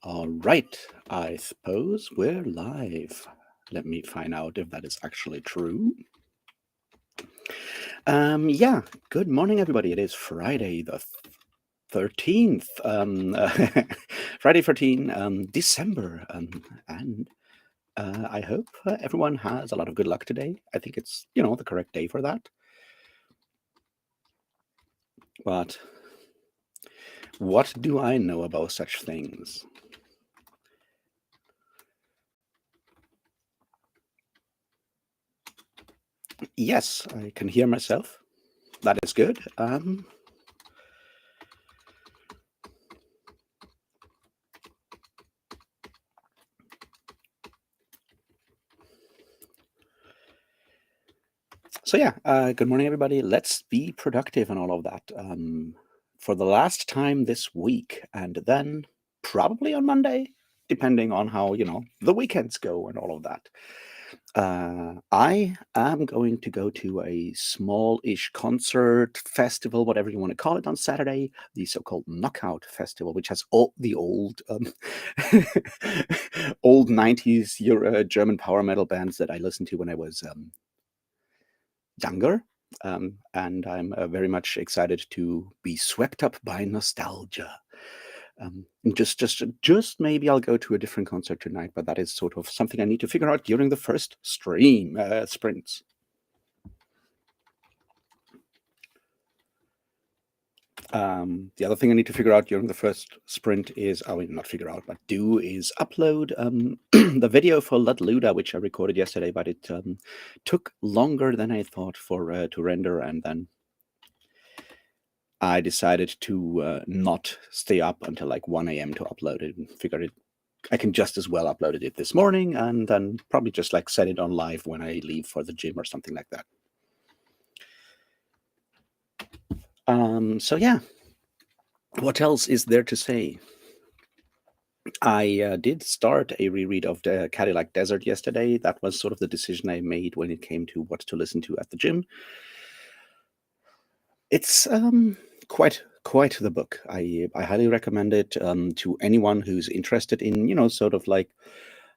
All right, I suppose we're live. Let me find out if that is actually true. Yeah, good morning, everybody. It is Friday the 13th, Friday 13, December, and I hope everyone has a lot of good luck today. I think it's, the correct day for that. But what do I know about such things? Yes, I can hear myself. That is good. So yeah, good morning, everybody. Let's be productive and all of that. For the last time this week, and then probably on Monday, depending on how the weekends go and all of that. I am going to go to a small-ish concert festival, whatever you want to call it, on Saturday, the so-called Knockout Festival, which has all the old, old 90s German power metal bands that I listened to when I was younger. And I'm very much excited to be swept up by nostalgia. And just maybe I'll go to a different concert tonight, but that is sort of something I need to figure out during the first sprints. The other thing I need to figure out during the first sprint is, I mean, not figure out, but do is upload the video for Lud Luda, which I recorded yesterday, but it took longer than I thought for to render, and then I decided to not stay up until like 1 a.m. to upload it, and figured I can just as well upload it this morning, and then probably just like set it on live when I leave for the gym or something like that. So yeah, what else is there to say? I did start a reread of the Cadillac Desert yesterday. That was sort of the decision I made when it came to what to listen to at the gym. It's quite the book. I highly recommend it to anyone who's interested in sort of like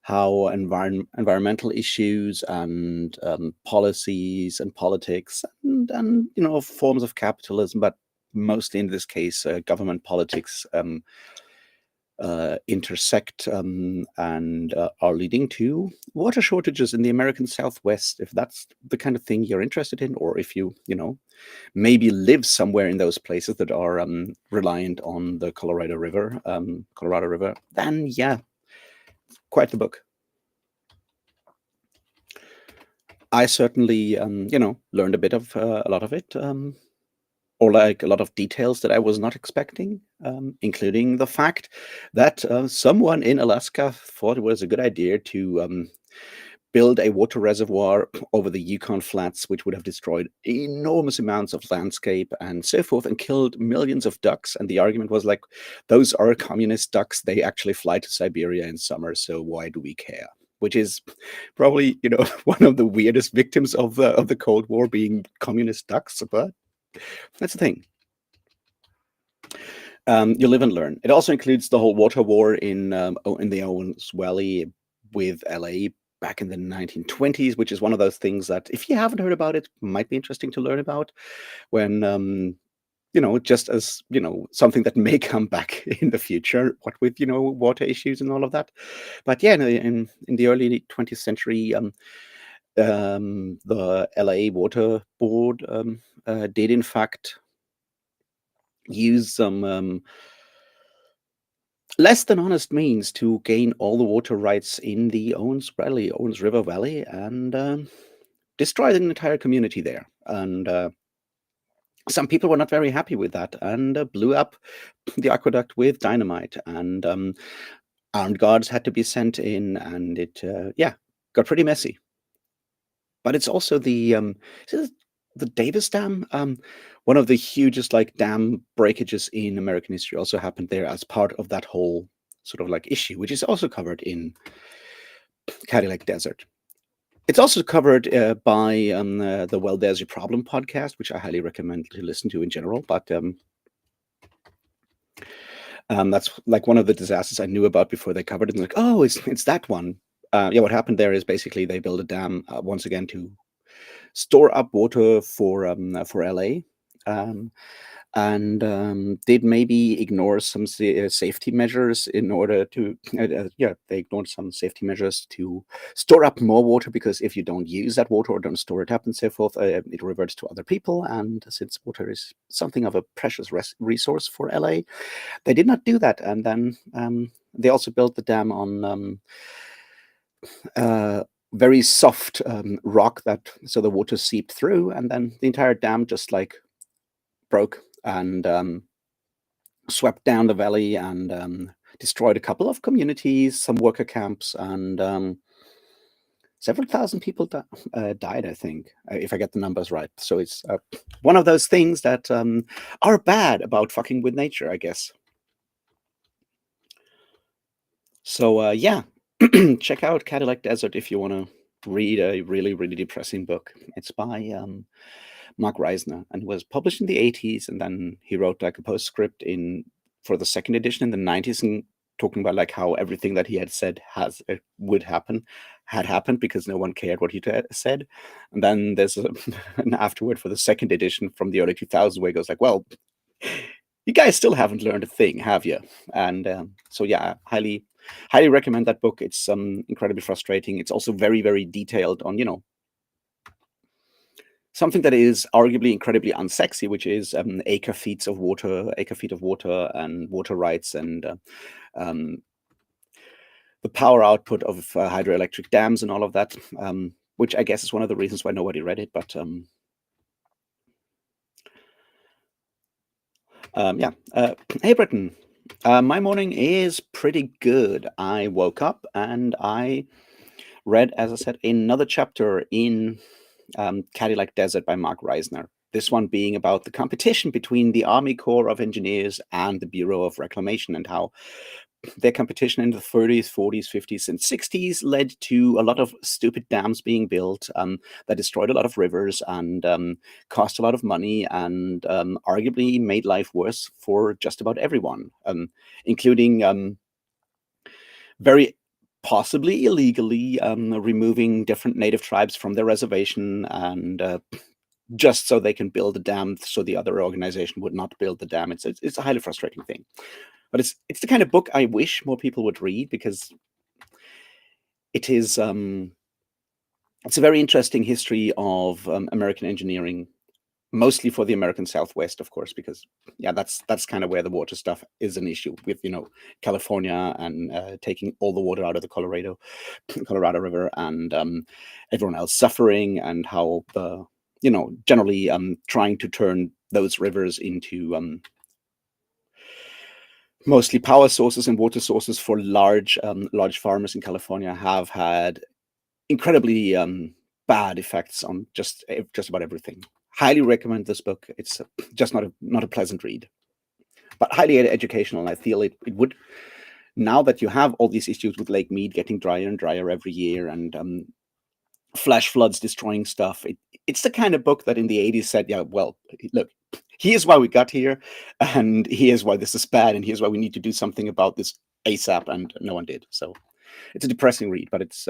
how environmental issues and policies and politics and forms of capitalism, but mostly in this case government politics intersect and are leading to water shortages in the American Southwest. If that's the kind of thing you're interested in, or if you maybe live somewhere in those places that are reliant on the Colorado River, then yeah, quite the book. I certainly, learned a bit of a lot of it, or like a lot of details that I was not expecting, including the fact that someone in Alaska thought it was a good idea to build a water reservoir over the Yukon Flats, which would have destroyed enormous amounts of landscape and so forth, and killed millions of ducks. And the argument was like, those are communist ducks. They actually fly to Siberia in summer, so why do we care? Which is probably, one of the weirdest victims of the Cold War, being communist ducks, but that's the thing. You live and learn. It also includes the whole water war in the Owens Valley with LA back in the 1920s, which is one of those things that, if you haven't heard about it, might be interesting to learn about. When just as something that may come back in the future, what with water issues and all of that. But yeah, in the early 20th century, the LA Water Board did in fact use some less than honest means to gain all the water rights in the Owens River Valley, and destroy the entire community there. And some people were not very happy with that, and blew up the aqueduct with dynamite. And armed guards had to be sent in, and it got pretty messy. But it's also the Davis Dam, one of the hugest like dam breakages in American history, also happened there as part of that whole sort of like issue, which is also covered in Cadillac Desert. It's also covered by the Well, There's Your Problem podcast, which I highly recommend to listen to in general. But That's like one of the disasters I knew about before they covered it. And like, oh, it's that one. Yeah, what happened there is basically they built a dam once again to store up water for LA. Um, and did maybe ignore some safety measures in order to yeah, they ignored some safety measures to store up more water, because if you don't use that water or don't store it up and so forth, it reverts to other people. And since water is something of a precious resource for LA, they did not do that. And then they also built the dam on very soft rock, that so the water seeped through, and then the entire dam just like broke and swept down the valley and destroyed a couple of communities, some worker camps, and several thousand people died, I think, if I get the numbers right. So it's one of those things that are bad about fucking with nature, I guess. So yeah, check out Cadillac Desert if you want to read a really, really depressing book. It's by Mark Reisner, and was published in the 80s, and then he wrote like a postscript in for the second edition in the 90s, and talking about like how everything that he had said would happen had happened, because no one cared what he said. And then there's an afterword for the second edition from the early 2000s where he goes like, well, you guys still haven't learned a thing, have you? And so yeah, highly recommend that book. It's incredibly frustrating. It's also very, very detailed on, you know, something that is arguably incredibly unsexy, which is acre feet of water, and water rights, and the power output of hydroelectric dams and all of that, which I guess is one of the reasons why nobody read it. But yeah, hey Britton, my morning is pretty good. I woke up and I read, as I said, another chapter in Cadillac Desert by Mark Reisner. This one being about the competition between the Army Corps of Engineers and the Bureau of Reclamation, and how their competition in the 30s, 40s, 50s, and 60s led to a lot of stupid dams being built that destroyed a lot of rivers and cost a lot of money, and arguably made life worse for just about everyone, including very possibly illegally removing different native tribes from their reservation, and just so they can build a dam so the other organization would not build the dam. It's a highly frustrating thing. But it's the kind of book I wish more people would read, because it is it's a very interesting history of American engineering, mostly for the American Southwest, of course, because yeah, that's kind of where the water stuff is an issue with, you know, California and taking all the water out of the Colorado River, and everyone else suffering, and how the, you know, generally trying to turn those rivers into mostly power sources and water sources for large farmers in California have had incredibly bad effects on just about everything. Highly recommend this book. It's just not a pleasant read, but highly educational. And I feel it would, now that you have all these issues with Lake Mead getting drier and drier every year, and flash floods destroying stuff. It's the kind of book that in the 80s said, yeah, well, look, here's why we got here, and here's why this is bad, and here's why we need to do something about this ASAP, and no one did. So it's a depressing read, but it's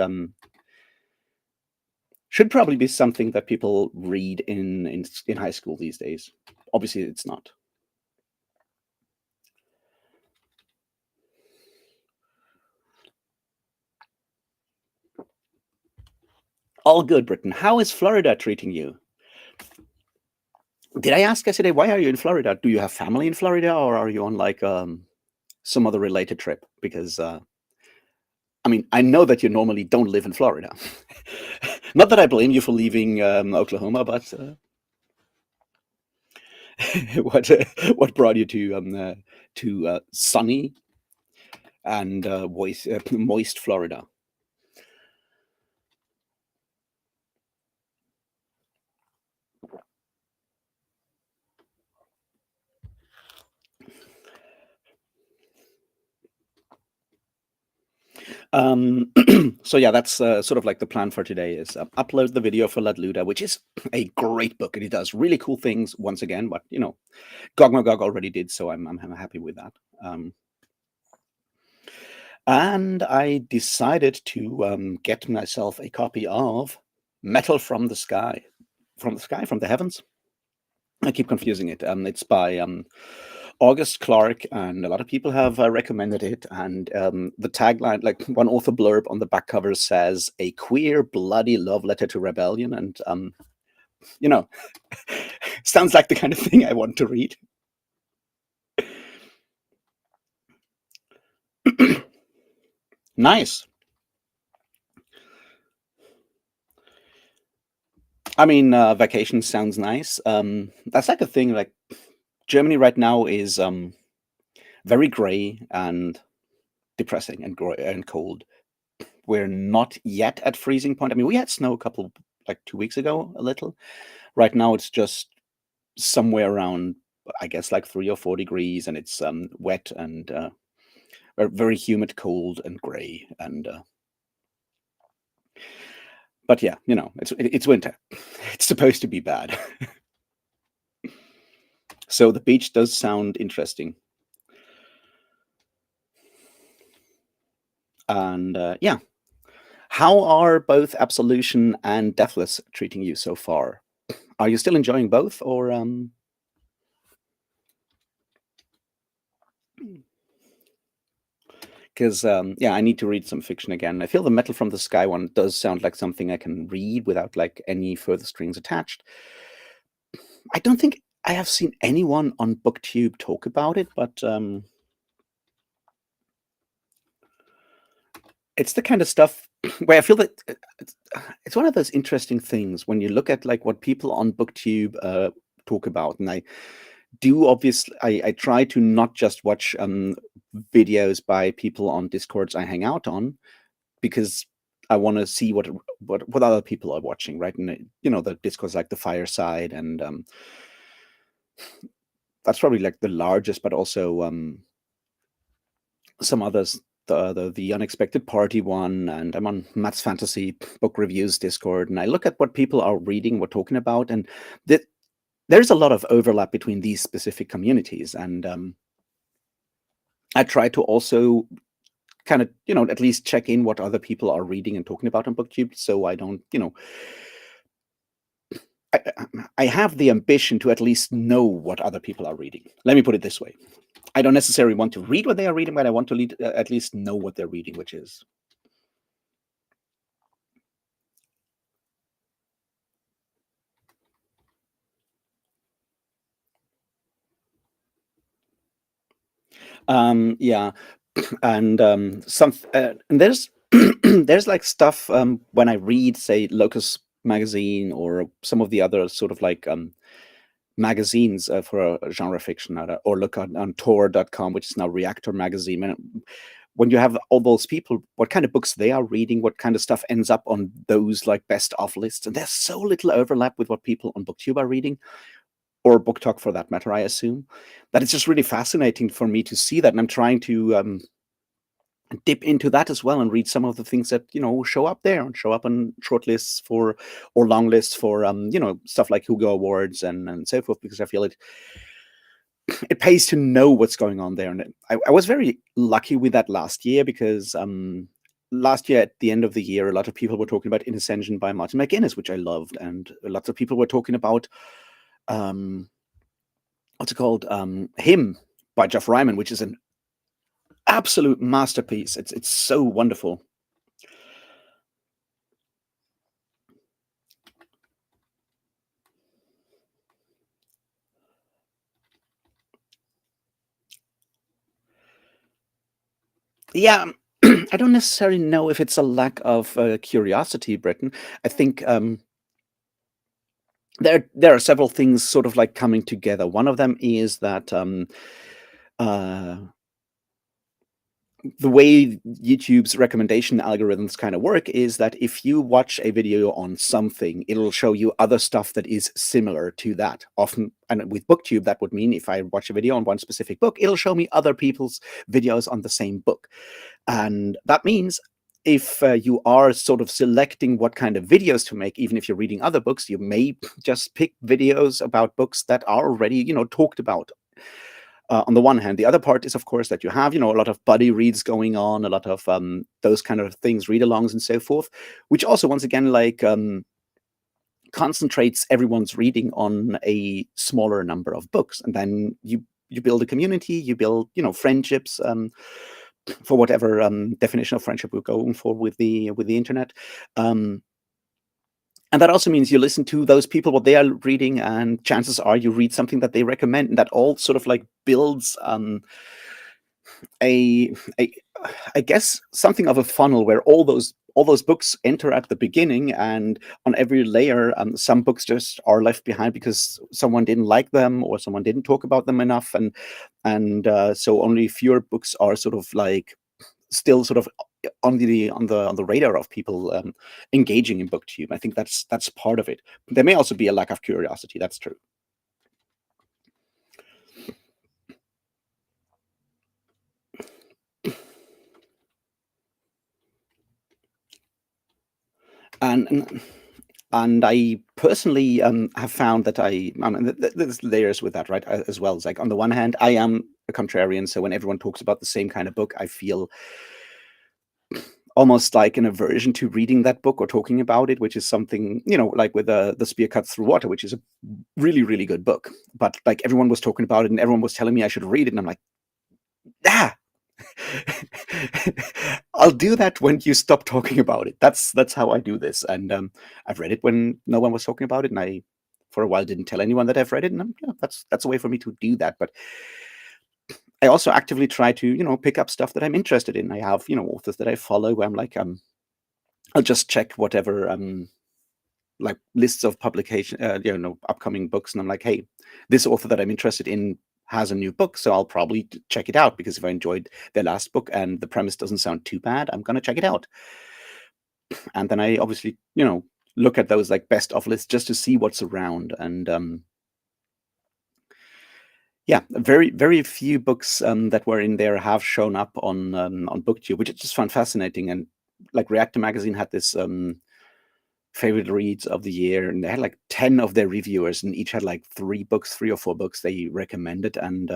should probably be something that people read in high school these days. Obviously, it's not. All good, Britain. How is Florida treating you? Did I ask yesterday, why are you in Florida? Do you have family in Florida, or are you on like some other related trip? Because I mean, I know that you normally don't live in Florida. Not that I blame you for leaving Oklahoma, but what brought you to sunny and moist Florida? So yeah, that's sort of like the plan for today is upload the video for Ladluda, which is a great book, and it does really cool things once again. But you know, Gog Magog already did, so I'm happy with that. And I decided to get myself a copy of Metal from the Sky. From the Sky, from the Heavens. I keep confusing it. It's by August Clark, and a lot of people have recommended it. And the tagline, like one author blurb on the back cover, says "a queer, bloody love letter to rebellion," and you know, sounds like the kind of thing I want to read. Nice. I mean, vacation sounds nice. That's like a thing. Like Germany right now is very gray and depressing and and cold. We're not yet at freezing point. I mean, we had snow a couple, like 2 weeks ago, a little. Right now, it's just somewhere around, I guess, like 3 or 4 degrees, and it's wet and very humid, cold, and gray. And but yeah, it's winter. It's supposed to be bad. So the beach does sound interesting. And yeah, how are both Absolution and Deathless treating you so far? Are you still enjoying both, or because yeah, I need to read some fiction again. I feel the Metal from the Sky one does sound like something I can read without like any further strings attached. I don't think I have seen anyone on BookTube talk about it, but it's the kind of stuff where I feel that it's one of those interesting things when you look at like what people on BookTube talk about, and I do obviously I try to not just watch videos by people on Discords I hang out on, because I want to see what other people are watching, right? And the Discords like the Fireside, and that's probably like the largest, but also some others. The Unexpected Party one, and I'm on Matt's Fantasy Book Reviews Discord, and I look at what people are reading, what talking about, and there's a lot of overlap between these specific communities, and I try to also kind of at least check in what other people are reading and talking about on BookTube, so I don't I have the ambition to at least know what other people are reading. Let me put it this way: I don't necessarily want to read what they are reading, but I want to at least know what they're reading, which is. Yeah, and and there's like stuff when I read, say, Locus magazine or some of the other sort of like magazines for genre fiction, or look on Tor.com, which is now Reactor magazine. And when you have all those people, what kind of books they are reading, what kind of stuff ends up on those like best of lists, and there's so little overlap with what people on BookTube are reading, or Book Talk for that matter, I assume, that it's just really fascinating for me to see that, and I'm trying to dip into that as well and read some of the things that show up there and show up on short lists for or long lists for stuff like Hugo Awards and so forth, because I feel it pays to know what's going on there. And I was very lucky with that last year, because last year at the end of the year, a lot of people were talking about In Ascension by Martin McGuinness, which I loved, and lots of people were talking about what's it called, Him by Jeff Ryman, which is an absolute masterpiece. It's so wonderful. Yeah, I don't necessarily know if it's a lack of curiosity, Britain. I think there are several things sort of like coming together. One of them is that uh, the way YouTube's recommendation algorithms kind of work is that if you watch a video on something, it'll show you other stuff that is similar to that. Often, and with BookTube, that would mean if I watch a video on one specific book, it'll show me other people's videos on the same book. And that means if you are sort of selecting what kind of videos to make, even if you're reading other books, you may just pick videos about books that are already, talked about. on the one hand. The other part is, of course, that you have, a lot of buddy reads going on, a lot of those kind of things, read-alongs and so forth, which also, once again, like concentrates everyone's reading on a smaller number of books, and then you build a community, you build, friendships, for whatever definition of friendship we're going for with the internet. And that also means you listen to those people, what they are reading, and chances are you read something that they recommend, and that all sort of like builds a, a I guess something of a funnel where all those books enter at the beginning, and on every layer, some books just are left behind because someone didn't like them or someone didn't talk about them enough, and so only fewer books are sort of like still sort of on the radar of people engaging in booktube. I think that's part of it. There may also be a lack of curiosity. That's true. And I personally have found that there's layers with that, right? As well as, like, on the one hand, I am a contrarian, so when everyone talks about the same kind of book, I feel almost like an aversion to reading that book or talking about it, which is something, like with the Spear Cut Through Water, which is a really, really good book. But like everyone was talking about it and everyone was telling me I should read it, and I'm like, ah, I'll do that when you stop talking about it. That's how I do this. And I've read it when no one was talking about it, and I, for a while, didn't tell anyone that I've read it. And that's a way for me to do that. But I also actively try to, pick up stuff that I'm interested in. I have, authors that I follow where I'm like, I'll just check whatever like lists of publication, upcoming books, and I'm like, hey, this author that I'm interested in has a new book, so I'll probably check it out, because if I enjoyed their last book and the premise doesn't sound too bad, I'm gonna check it out. And then I obviously, look at those like best of lists just to see what's around. And yeah, very, very few books that were in there have shown up on BookTube, which I just found fascinating. And like Reactor Magazine had this favorite reads of the year, and they had like 10 of their reviewers, and each had like 3 or 4 books they recommended. And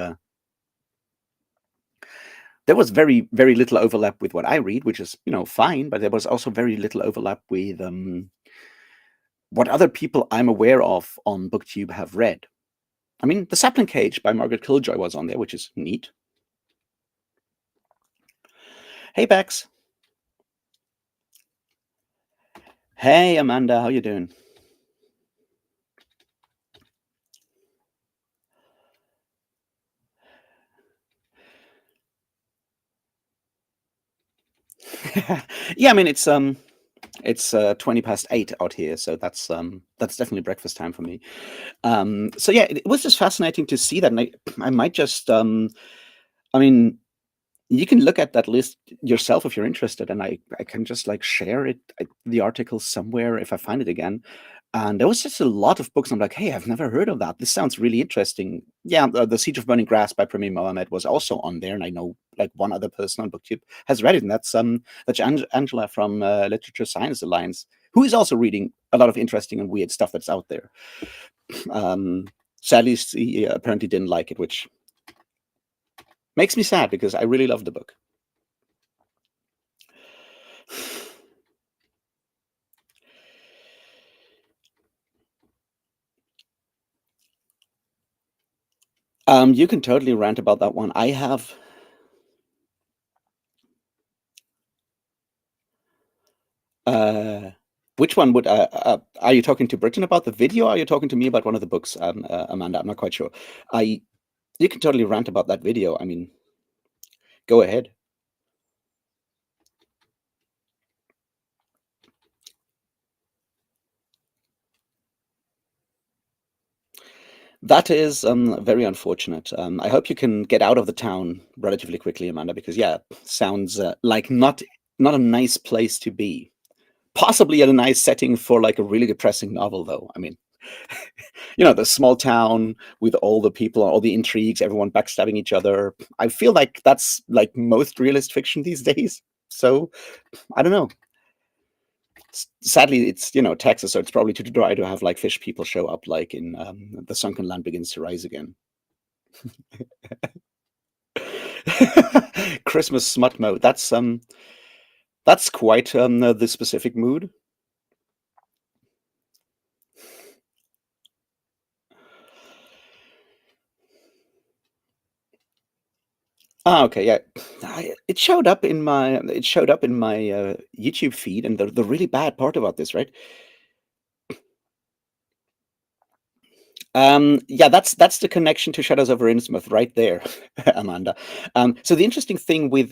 there was very, very little overlap with what I read, which is, fine, but there was also very little overlap with what other people I'm aware of on BookTube have read. I mean, The Sapling Cage by Margaret Killjoy was on there, which is neat. Hey, Bex. Hey, Amanda, how you doing? Yeah, I mean, it's 20 past 8 out here, so that's definitely breakfast time for me. So yeah, it was just fascinating to see that, and I might just I mean, you can look at that list yourself if you're interested, and I can just like share it, the article somewhere if I find it again. And there was just a lot of books. I'm like, hey, I've never heard of that. This sounds really interesting. Yeah, The Siege of Burning Grass by Premier Mohammed was also on there, and I know like one other person on BookTube has read it, and that's Angela from Literature Science Alliance, who is also reading a lot of interesting and weird stuff that's out there. Sadly, she apparently didn't like it, which makes me sad because I really loved the book. You can totally rant about that one. I have. Which one would are you talking to Britain about the video? Or are you talking to me about one of the books, Amanda? I'm not quite sure. You can totally rant about that video. I mean, go ahead. That is very unfortunate. I hope you can get out of the town relatively quickly, Amanda, because yeah, sounds like not a nice place to be. Possibly a nice setting for like a really depressing novel, though. I mean, the small town with all the people, all the intrigues, everyone backstabbing each other. I feel like that's like most realist fiction these days. So I don't know. Sadly, it's Texas, so it's probably too dry to have like fish people show up like in The Sunken Land Begins to Rise Again. Christmas smut mode. That's quite the specific mood. Ah, okay, yeah. It showed up in my YouTube feed, and the really bad part about this, right? Yeah, that's the connection to Shadows over Innsmouth right there, Amanda. So the interesting thing with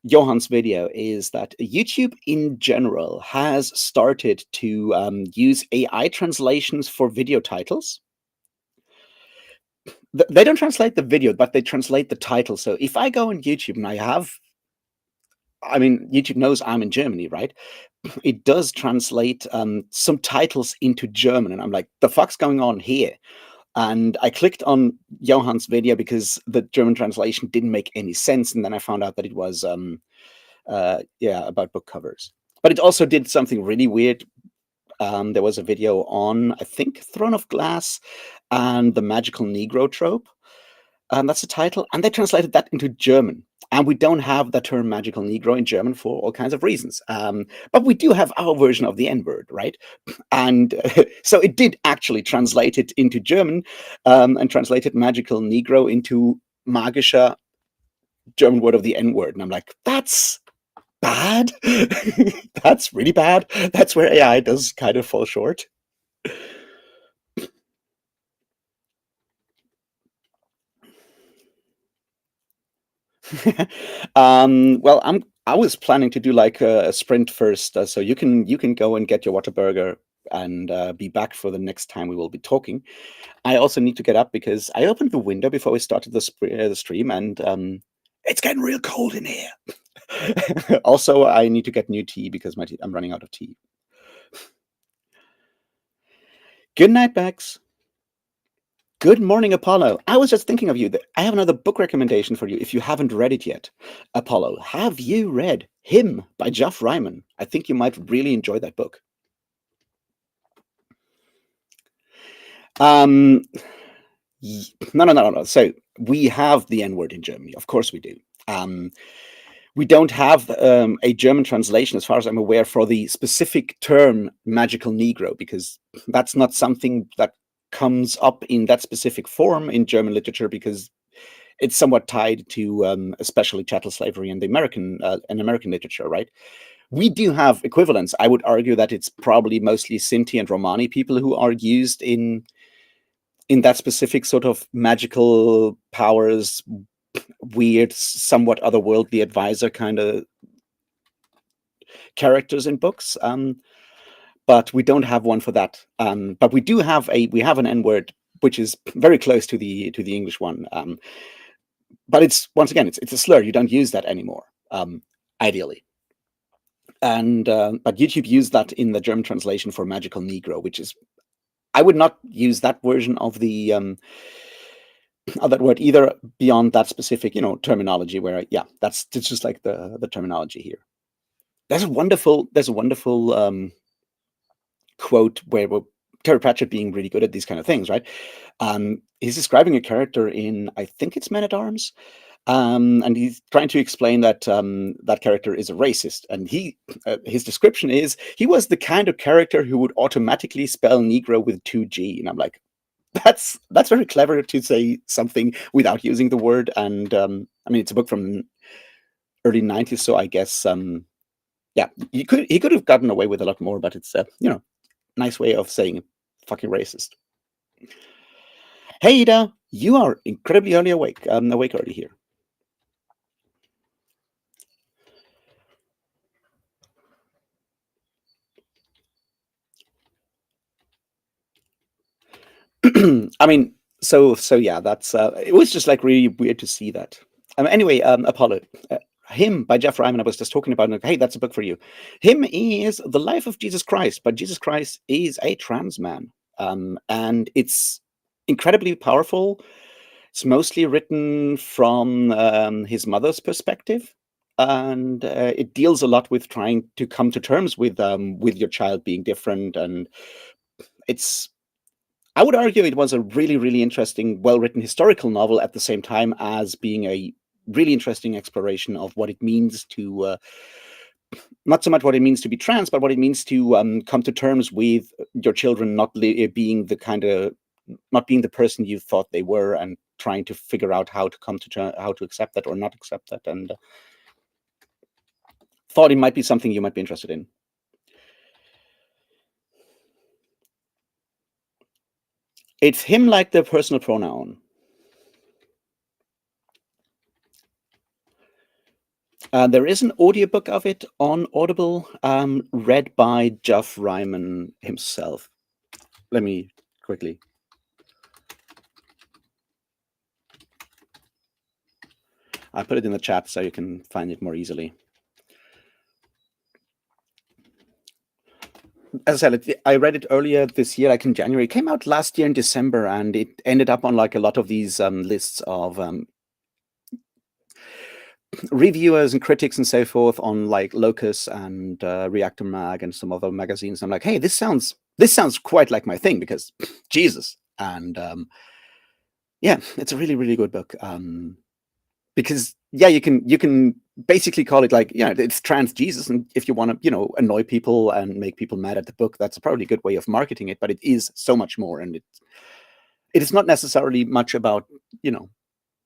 Johan's video is that YouTube in general has started to use AI translations for video titles. They don't translate the video, but they translate the title. So if I go on YouTube and I mean, YouTube knows I'm in Germany, right? It does translate some titles into German, and I'm like, the fuck's going on here? And I clicked on Johan's video because the German translation didn't make any sense, and then I found out that it was yeah, about book covers. But it also did something really weird. There was a video on, I think, Throne of Glass and the Magical Negro trope. That's the title, and they translated that into German. And we don't have the term magical Negro in German for all kinds of reasons. But we do have our version of the N word, right? And so it did actually translate it into German and translated magical Negro into magischer, German word of the N word. And I'm like, that's bad. That's really bad. That's where AI does kind of fall short. Well, I was planning to do like a sprint first, so you can go and get your Whataburger and be back for the next time we will be talking. I also need to get up because I opened the window before we started the stream, and it's getting real cold in here. Also, I need to get new tea because I'm running out of tea. Good night, Bex. Good morning, Apollo. I was just thinking of you. I have another book recommendation for you if you haven't read it yet. Apollo, have you read Him by Geoff Ryman? I think you might really enjoy that book. Um, no. So we have the N word in Germany. Of course we do. We don't have a German translation, as far as I'm aware, for the specific term magical Negro, because that's not something that comes up in that specific form in German literature, because it's somewhat tied to especially chattel slavery and the American literature, right? We do have equivalents. I would argue that it's probably mostly Sinti and Romani people who are used in that specific sort of magical powers, weird, somewhat otherworldly advisor kind of characters in books. But we don't have one for that. But we do have an N word which is very close to the English one. But it's, once again, it's a slur. You don't use that anymore, ideally. And but YouTube used that in the German translation for magical Negro, which is, I would not use that version of the of that word either beyond that specific, terminology. Where it's just like the terminology here. There's a wonderful quote where Terry Pratchett, being really good at these kind of things, right? He's describing a character in, I think it's Men at Arms, and he's trying to explain that that character is a racist. And his description is, he was the kind of character who would automatically spell Negro with 2G. And I'm like, that's very clever to say something without using the word. And I mean, it's a book from early 90s, so I guess yeah, he could have gotten away with a lot more, but it's nice way of saying fucking racist. Hey, Ida, you are incredibly early awake. Awake early here. I mean, so yeah, that's it was just like really weird to see that. Anyway, Apollo, Him by Geoff Ryman, I was just talking about. Hey, that's a book for you. Him is The Life of Jesus Christ, but Jesus Christ is a trans man, and it's incredibly powerful. It's mostly written from his mother's perspective, and it deals a lot with trying to come to terms with your child being different, and it's I would argue it was a really, really interesting, well-written historical novel at the same time as being a really interesting exploration of what it means to not so much what it means to be trans, but what it means to come to terms with your children being the kind of not being the person you thought they were, and trying to figure out how to how to accept that or not accept that, and thought it might be something you might be interested in. It's him, like the personal pronoun. There is an audiobook of it on Audible, read by Geoff Ryman himself. Let me quickly. I put it in the chat so you can find it more easily. As I said, I read it earlier this year, like in January. It came out last year in December, and it ended up on like a lot of these lists of reviewers and critics and so forth on like Locus and Reactor Mag and some other magazines. I'm like, hey, this sounds quite like my thing, because Jesus. And yeah, it's a really, really good book. Because yeah, you can basically call it like, it's trans Jesus, and if you want to annoy people and make people mad at the book, that's probably a good way of marketing it. But it is so much more, and it is not necessarily much about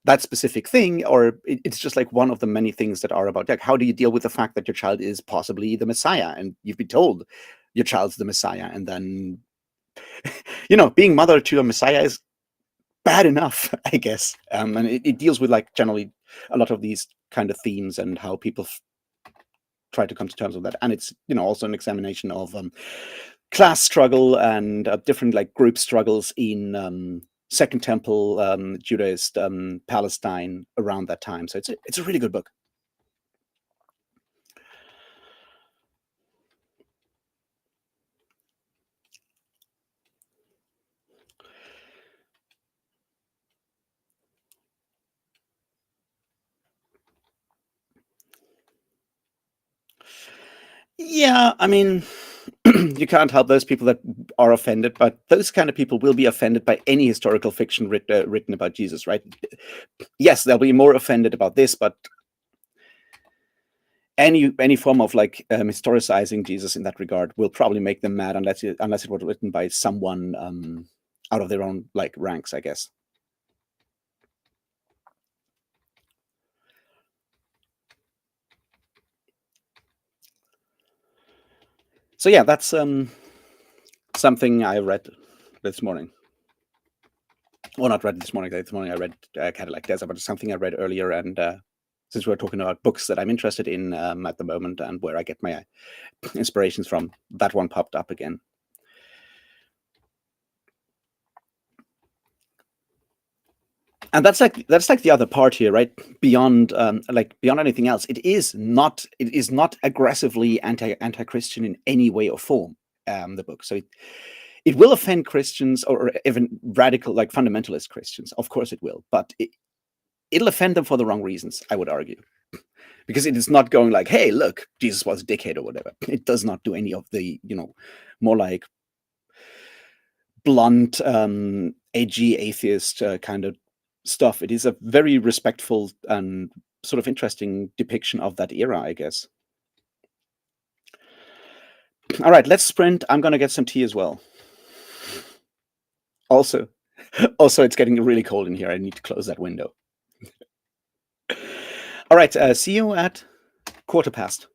that specific thing, or it's just like one of the many things that are about, like, how do you deal with the fact that your child is possibly the Messiah, and you've been told your child's the Messiah, and then being mother to a Messiah is bad enough, I guess. And it deals with like generally a lot of these kind of themes and how people try to come to terms with that. And it's also an examination of class struggle and different like group struggles in Second Temple Judaist Palestine around that time. So it's a really good book. Yeah, I mean, you can't help those people that are offended, but those kind of people will be offended by any historical fiction written about Jesus, right? Yes, they'll be more offended about this, but any form of like historicizing Jesus in that regard will probably make them mad, unless it was written by someone out of their own like ranks, I guess. So yeah, that's something I read this morning. Well, not read this morning. This morning I read Cadillac Desert, but it's something I read earlier. And since we're talking about books that I'm interested in at the moment and where I get my inspirations from, that one popped up again. And that's like the other part here, right? Beyond beyond anything else, it is not aggressively anti-Christian in any way or form. The book, so it will offend Christians, or even radical like fundamentalist Christians. Of course, it will, but it'll offend them for the wrong reasons, I would argue, because it is not going like, "Hey, look, Jesus was a dickhead" or whatever. It does not do any of the more like blunt, edgy atheist kind of stuff. It is a very respectful and sort of interesting depiction of that era, I guess. All right, let's sprint. I'm gonna get some tea as well. Also, it's getting really cold in here. I need to close that window. All right, see you at 1:15.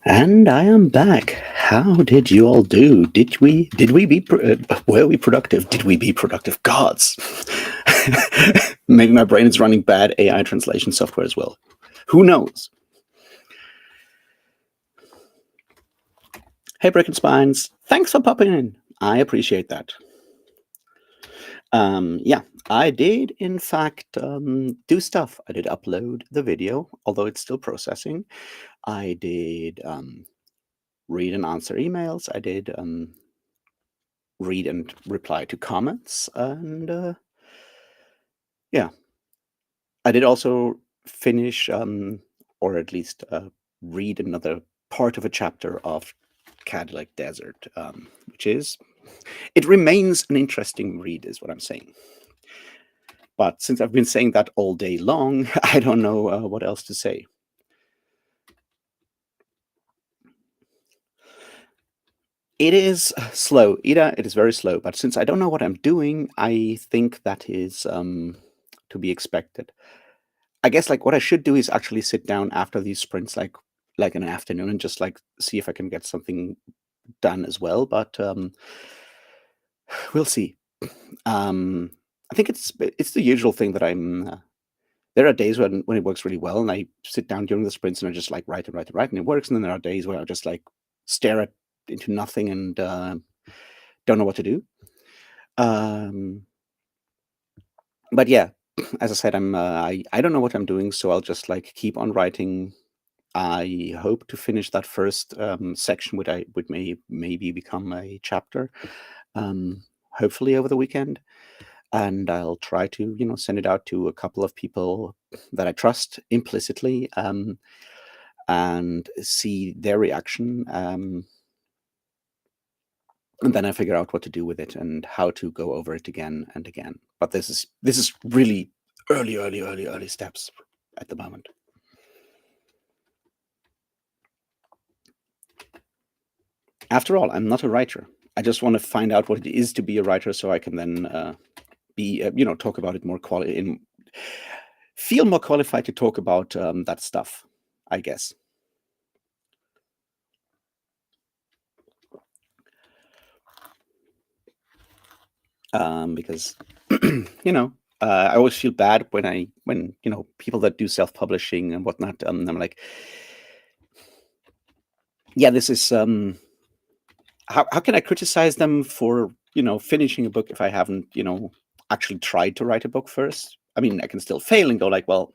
And I am back. How did you all do? Were we productive? Did we be productive? Gods. Maybe my brain is running bad AI translation software as well. Who knows? Hey, Brick and Spines. Thanks for popping in. I appreciate that. Yeah, I did, in fact, do stuff. I did upload the video, although it's still processing. I did read and answer emails. I did read and reply to comments. And yeah, I did also finish, or at least read another part of a chapter of Cadillac Desert, it remains an interesting read, is what I'm saying. But since I've been saying that all day long, I don't know what else to say. It is slow, Ida. It is very slow. But since I don't know what I'm doing, I think that is to be expected. I guess like what I should do is actually sit down after these sprints, like an afternoon, and just like see if I can get something done as well. But we'll see. I think it's the usual thing that there are days when it works really well, and I sit down during the sprints and I just like write and write and write, and it works. And then there are days where I just like stare into nothing and don't know what to do. But yeah, as I said, I don't know what I'm doing, so I'll just like keep on writing. I hope to finish that first section, which maybe become a chapter, hopefully over the weekend. And I'll try to, send it out to a couple of people that I trust implicitly, and see their reaction. And then I figure out what to do with it and how to go over it again and again. But this is really early steps at the moment. After all, I'm not a writer. I just want to find out what it is to be a writer, so I can then talk about it more feel more qualified to talk about that stuff, I guess. Because I always feel bad when people that do self-publishing and whatnot. I'm like, yeah, this is how can I criticize them for finishing a book if I haven't actually tried to write a book first? I mean, I can still fail and go like, well,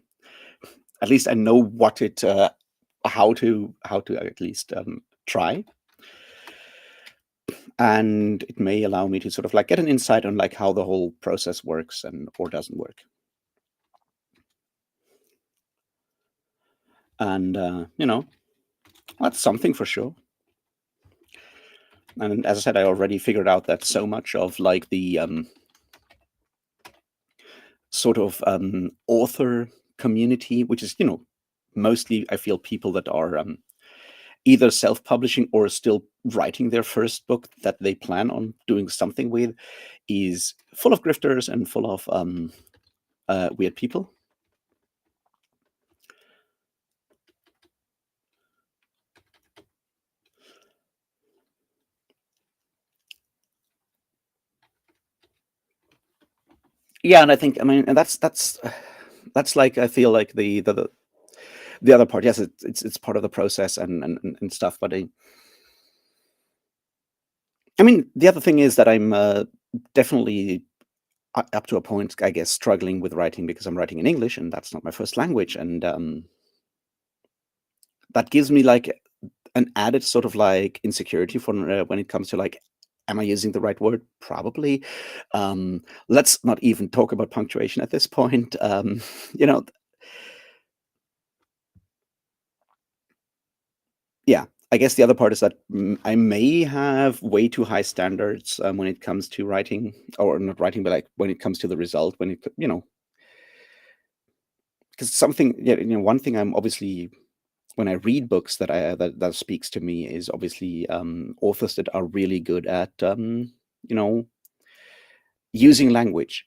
at least I know what it how to at least try, and it may allow me to sort of like get an insight on like how the whole process works or doesn't work. And that's something for sure. And as I said, I already figured out that so much of like the sort of author community, which is mostly I feel people that are either self-publishing or still writing their first book that they plan on doing something with, is full of grifters and full of weird people. Yeah, and I mean, and that's like I feel like the other part. Yes, it's part of the process and stuff. But I mean, the other thing is that I'm definitely up to a point, I guess, struggling with writing because I'm writing in English and that's not my first language, and that gives me like an added sort of like insecurity for when it comes to like, am I using the right word? Probably. Let's not even talk about punctuation at this point. Yeah, I guess the other part is that I may have way too high standards when it comes to writing, or not writing, but like when it comes to the result, when it, because something, one thing I'm obviously, when I read books that speaks to me is obviously authors that are really good at, using language,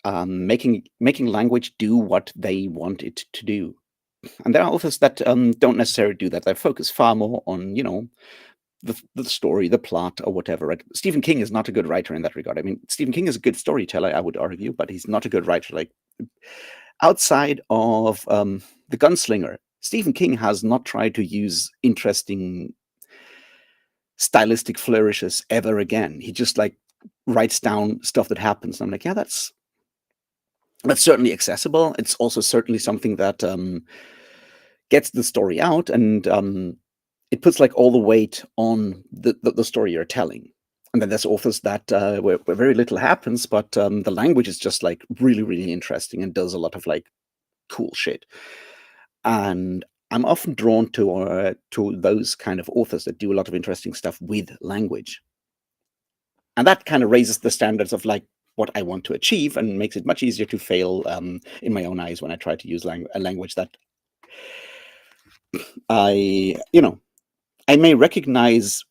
making language do what they want it to do. And there are authors that don't necessarily do that. They focus far more on, the story, the plot, or whatever. Right? Stephen King is not a good writer in that regard. I mean, Stephen King is a good storyteller, I would argue, but he's not a good writer. Like outside of The Gunslinger, Stephen King has not tried to use interesting stylistic flourishes ever again. He just like writes down stuff that happens. And I'm like, yeah, that's certainly accessible. It's also certainly something that gets the story out, and it puts like all the weight on the story you're telling. And then there's authors that where very little happens, but the language is just like really, really interesting and does a lot of like cool shit. And I'm often drawn to those kind of authors that do a lot of interesting stuff with language, and that kind of raises the standards of like what I want to achieve and makes it much easier to fail in my own eyes when I try to use a language that I, I may recognize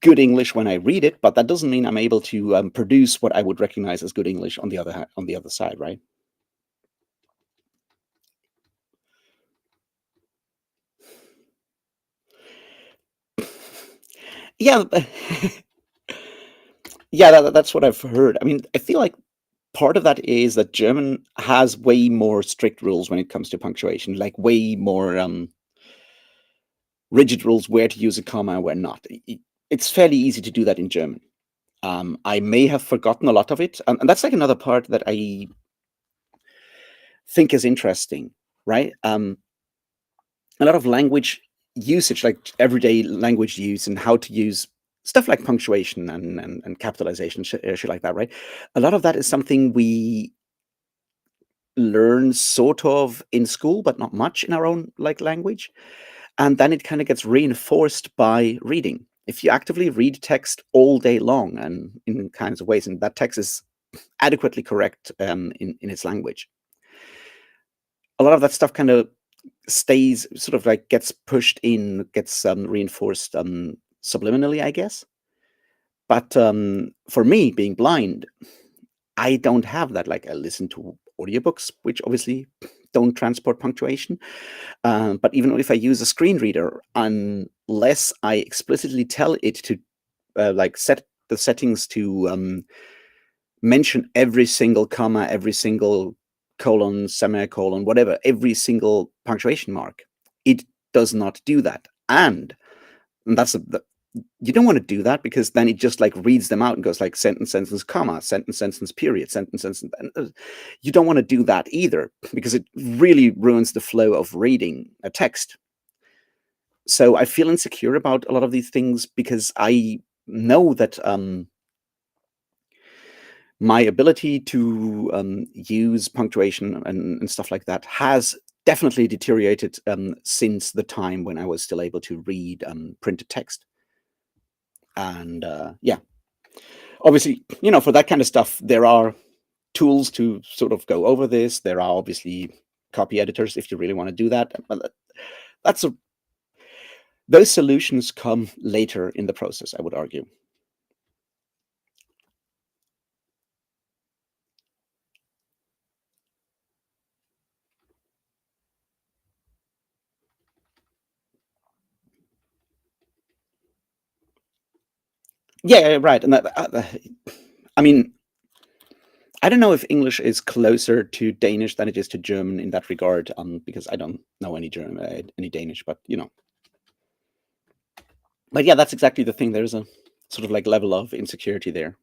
good English when I read it, but that doesn't mean I'm able to produce what I would recognize as good English on the other side, right? Yeah, yeah, that's what I've heard. I mean, I feel like part of that is that German has way more strict rules when it comes to punctuation, like way more rigid rules where to use a comma and where not. It's fairly easy to do that in German. I may have forgotten a lot of it, and that's like another part that I think is interesting, right? A lot of language usage, like everyday language use, and how to use stuff like punctuation and capitalization, shit like that, right? A lot of that is something we learn sort of in school, but not much in our own like language. And then it kind of gets reinforced by reading. If you actively read text all day long and in kinds of ways, and that text is adequately correct in its language, a lot of that stuff kind of stays sort of like gets pushed in, gets reinforced subliminally, I guess. But for me, being blind, I don't have that. Like I listen to audiobooks, which obviously don't transport punctuation. But even if I use a screen reader, unless I explicitly tell it to like set the settings to mention every single comma, every single colon, semicolon, whatever, every single punctuation mark, it does not do that. And that's you don't want to do that because then it just like reads them out and goes like sentence, sentence, comma, sentence, sentence, period, sentence, sentence. You don't want to do that either because it really ruins the flow of reading a text. So I feel insecure about a lot of these things because I know that my ability to use punctuation and stuff like that has definitely deteriorated since the time when I was still able to read printed text. And yeah, obviously, for that kind of stuff, there are tools to sort of go over this. There are obviously copy editors if you really want to do that. But that's those solutions come later in the process, I would argue. Yeah, right. And I mean, I don't know if English is closer to Danish than it is to German in that regard, because I don't know any German, any Danish, but but yeah, that's exactly the thing. There's a sort of like level of insecurity there.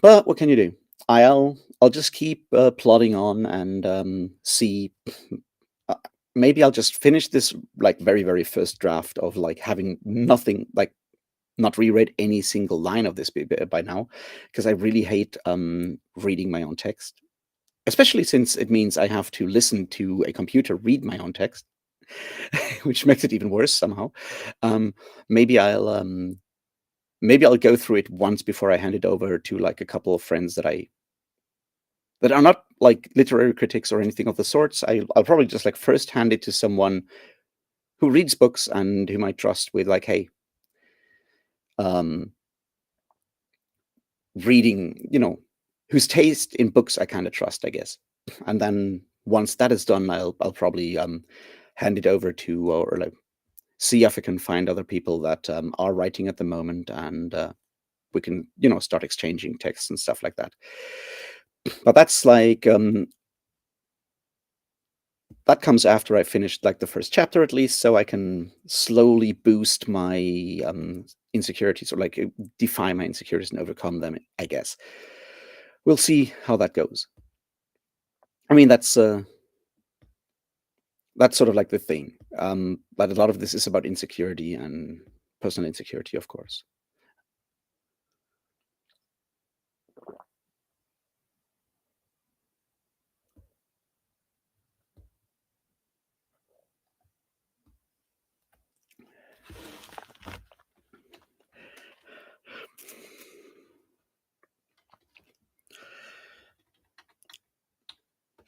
But what can you do? I'll just keep plodding on and see. Uh, Maybe I'll just finish this like very very first draft of like having nothing like not reread any single line of this by now because I really hate reading my own text, especially since it means I have to listen to a computer read my own text, which makes it even worse somehow. Um, maybe I'll go through it once before I hand it over to like a couple of friends that are not like literary critics or anything of the sorts. I'll probably just like first hand it to someone who reads books and who might trust with like, hey, um, reading, whose taste in books I kind of trust, I guess. And then once that is done, I'll probably hand it over to, or like see if I can find other people that are writing at the moment, and we can start exchanging texts and stuff like that. But that's like that comes after I finished like the first chapter at least, so I can slowly boost my insecurities, or like define my insecurities and overcome them, I guess. We'll see how that goes. I mean, that's sort of like the thing. But a lot of this is about insecurity and personal insecurity, of course.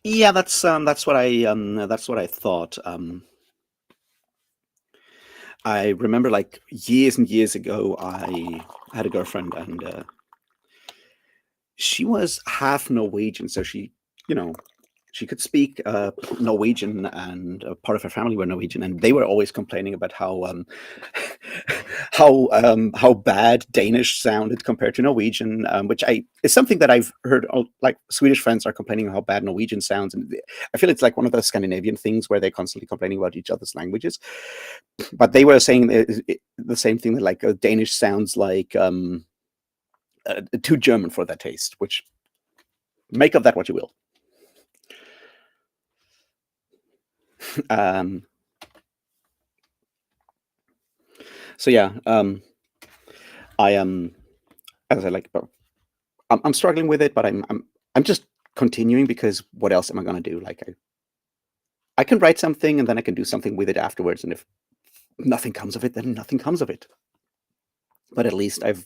Yeah, that's what I thought. I remember like years and years ago, I had a girlfriend, and she was half Norwegian, so you know, she could speak Norwegian, and part of her family were Norwegian, and they were always complaining about how how bad Danish sounded compared to Norwegian, which I is something that I've heard. Like Swedish friends are complaining how bad Norwegian sounds, and I feel it's like one of those Scandinavian things where they're constantly complaining about each other's languages. But they were saying the same thing, that like Danish sounds like too German for their taste, which make of that what you will. Um, so yeah, I am, as I like, I'm struggling with it, but I'm just continuing, because what else am I gonna do? Like I can write something, and then I can do something with it afterwards, and if nothing comes of it, then nothing comes of it. But at least I've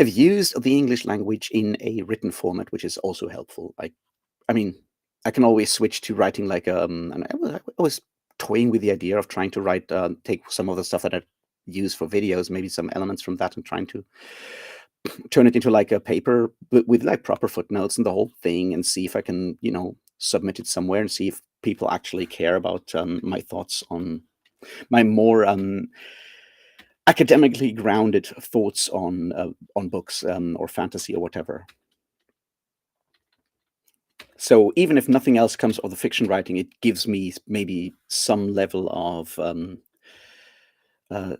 used the English language in a written format, which is also helpful. I mean, I can always switch to writing like and I was toying with the idea of trying to write, take some of the stuff that I use for videos, maybe some elements from that, and trying to turn it into like a paper with like proper footnotes and the whole thing, and see if I can, submit it somewhere, and see if people actually care about my thoughts on my more academically grounded thoughts on books, or fantasy or whatever. So even if nothing else comes of the fiction writing, it gives me maybe some level of uh,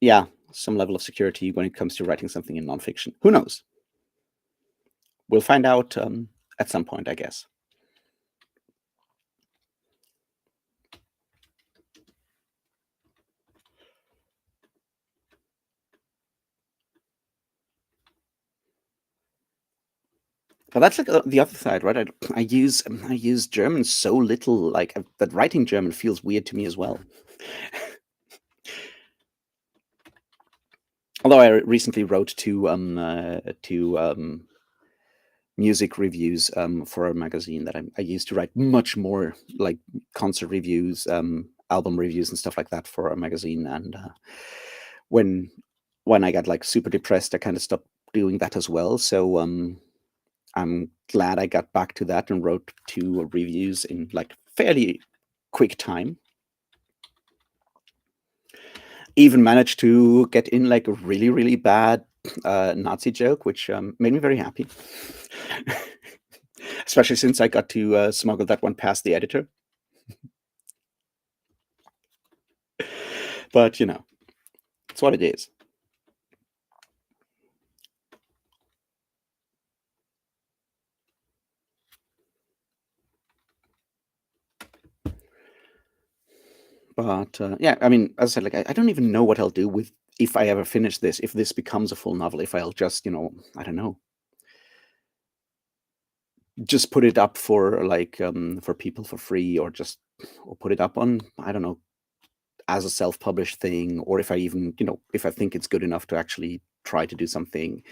yeah, some level of security when it comes to writing something in nonfiction. Who knows? We'll find out at some point, I guess. But that's like the other side, right? I use German so little, like that writing German feels weird to me as well. Although I recently wrote to music reviews for a magazine that I used to write much more, like concert reviews, album reviews, and stuff like that for a magazine. And when when I got like super depressed, I kind of stopped doing that as well. So I'm glad I got back to that and wrote two reviews in like fairly quick time. Even managed to get in like a really, really bad Nazi joke, which made me very happy. Especially since I got to smuggle that one past the editor. But it's what it is. But yeah, I mean, as I said, like I don't even know what I'll do with, if I ever finish this, if this becomes a full novel, if I'll just, I don't know, just put it up for like for people for free, or just or put it up on, I don't know, as a self-published thing, or if I even, if I think it's good enough to actually try to do something,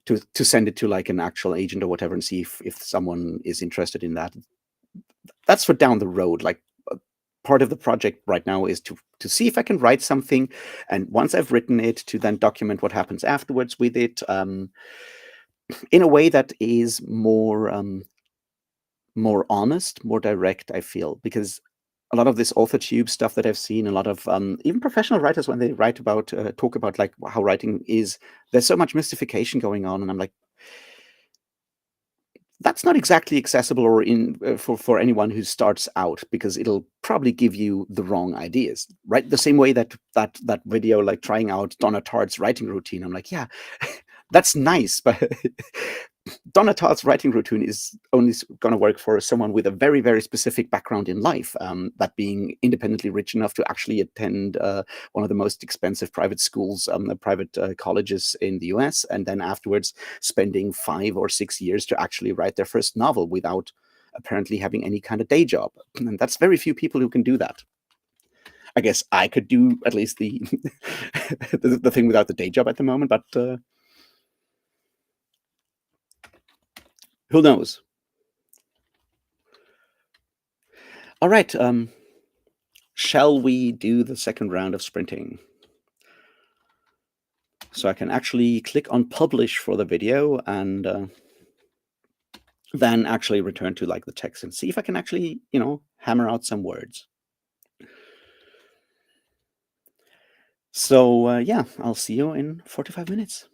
to send it to like an actual agent or whatever, and see if someone is interested in that. That's for down the road. Like part of the project right now is to see if I can write something, and once I've written it, to then document what happens afterwards with it, in a way that is more more honest, more direct, I feel, because a lot of this author tube stuff that I've seen, a lot of even professional writers when they write about talk about like how writing is, there's so much mystification going on, and I'm like, that's not exactly accessible or in for anyone who starts out, because it'll probably give you the wrong ideas, right? The same way that video, like trying out Donna Tartt's writing routine. I'm like, yeah, that's nice, but Donna Tartt's writing routine is only going to work for someone with a very, very specific background in life, that being independently rich enough to actually attend one of the most expensive private schools, private colleges in the US, and then afterwards spending 5 or 6 years to actually write their first novel without apparently having any kind of day job. And that's very few people who can do that. I guess I could do at least the the thing without the day job at the moment, but who knows? All right. Shall we do the second round of sprinting? So I can actually click on publish for the video and then actually return to like the text and see if I can actually, hammer out some words. So yeah, I'll see you in 45 minutes.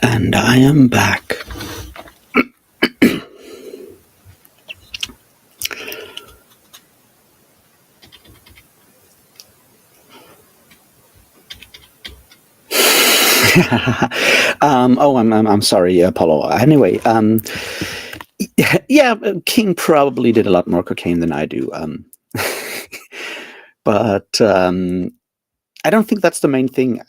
And I am back. I'm sorry, Apollo. Anyway, yeah, King probably did a lot more cocaine than I do. But I don't think that's the main thing.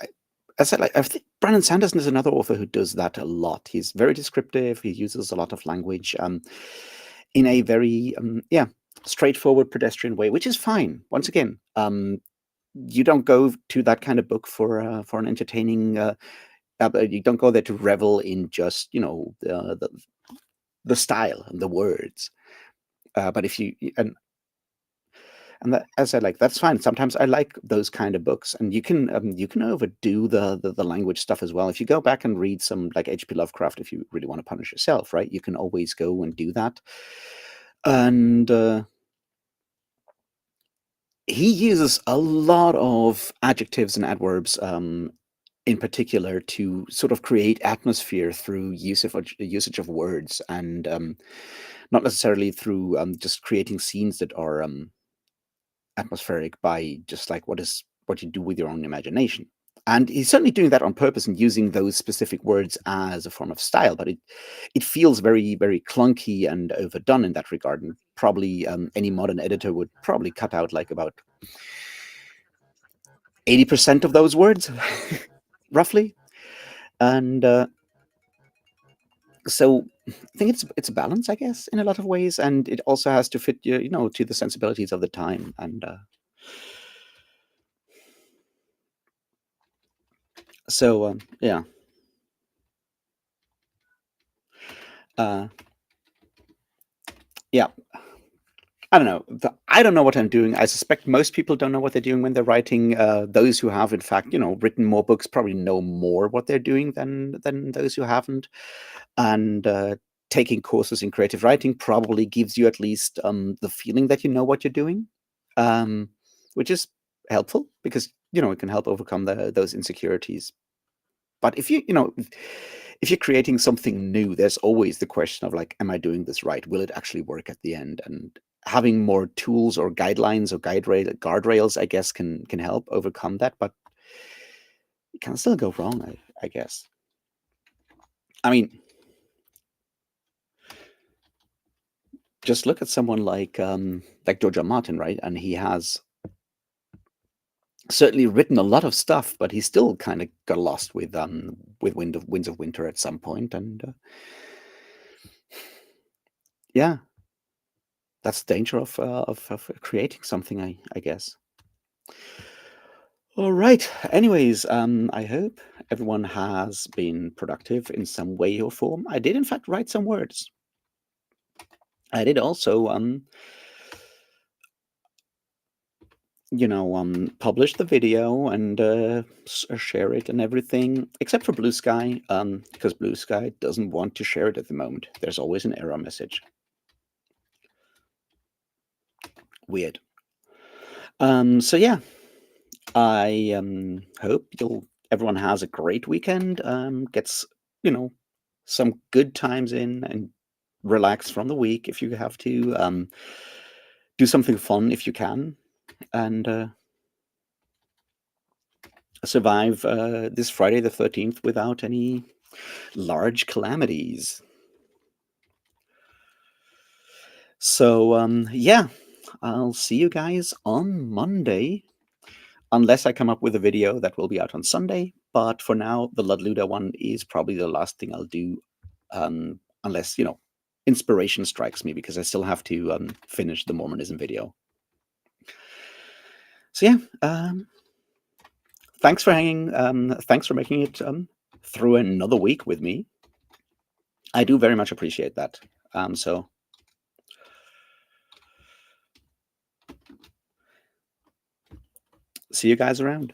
As I said, I think Brandon Sanderson is another author who does that a lot. He's very descriptive. He uses a lot of language in a very straightforward pedestrian way, which is fine. Once again, you don't go to that kind of book for an entertaining. You don't go there to revel in just the style and the words. But if you and that, as I like, that's fine. Sometimes I like those kind of books, and you can overdo the language stuff as well. If you go back and read some like H.P. Lovecraft, if you really want to punish yourself, right? You can always go and do that. And he uses a lot of adjectives and adverbs, in particular, to sort of create atmosphere through usage of words, and not necessarily through just creating scenes that are atmospheric by just like what you do with your own imagination. And he's certainly doing that on purpose and using those specific words as a form of style, but it feels very, very clunky and overdone in that regard. And probably any modern editor would probably cut out like about 80% of those words, roughly. And so I think it's a balance, I guess, in a lot of ways, and it also has to fit to the sensibilities of the time. And so yeah. Yeah, I don't know. I don't know what I'm doing. I suspect most people don't know what they're doing when they're writing. Those who have, in fact, written more books probably know more what they're doing than those who haven't. And taking courses in creative writing probably gives you at least the feeling that you know what you're doing, which is helpful because it can help overcome those insecurities. But if you're creating something new, there's always the question of like, am I doing this right? Will it actually work at the end? And having more tools or guidelines or guardrails, I guess, can help overcome that. But it can still go wrong, I guess. I mean, just look at someone like George R. Martin, right? And he has certainly written a lot of stuff, but he still kind of got lost with Winds of Winter at some point, and yeah, that's the danger of creating something, I guess. All right. Anyways, I hope everyone has been productive in some way or form. I did, in fact, write some words. I did also publish the video and share it and everything, except for Blue Sky, because Blue Sky doesn't want to share it at the moment. There's always an error message. Weird. So yeah, I hope everyone has a great weekend, gets some good times in, and relax from the week if you have to, do something fun if you can, and survive this Friday the 13th without any large calamities. So yeah, I'll see you guys on Monday, unless I come up with a video that will be out on Sunday. But for now, the Ludluda one is probably the last thing I'll do, unless inspiration strikes me, because I still have to finish the Mormonism video. So yeah, thanks for hanging. Thanks for making it through another week with me. I do very much appreciate that. So see you guys around.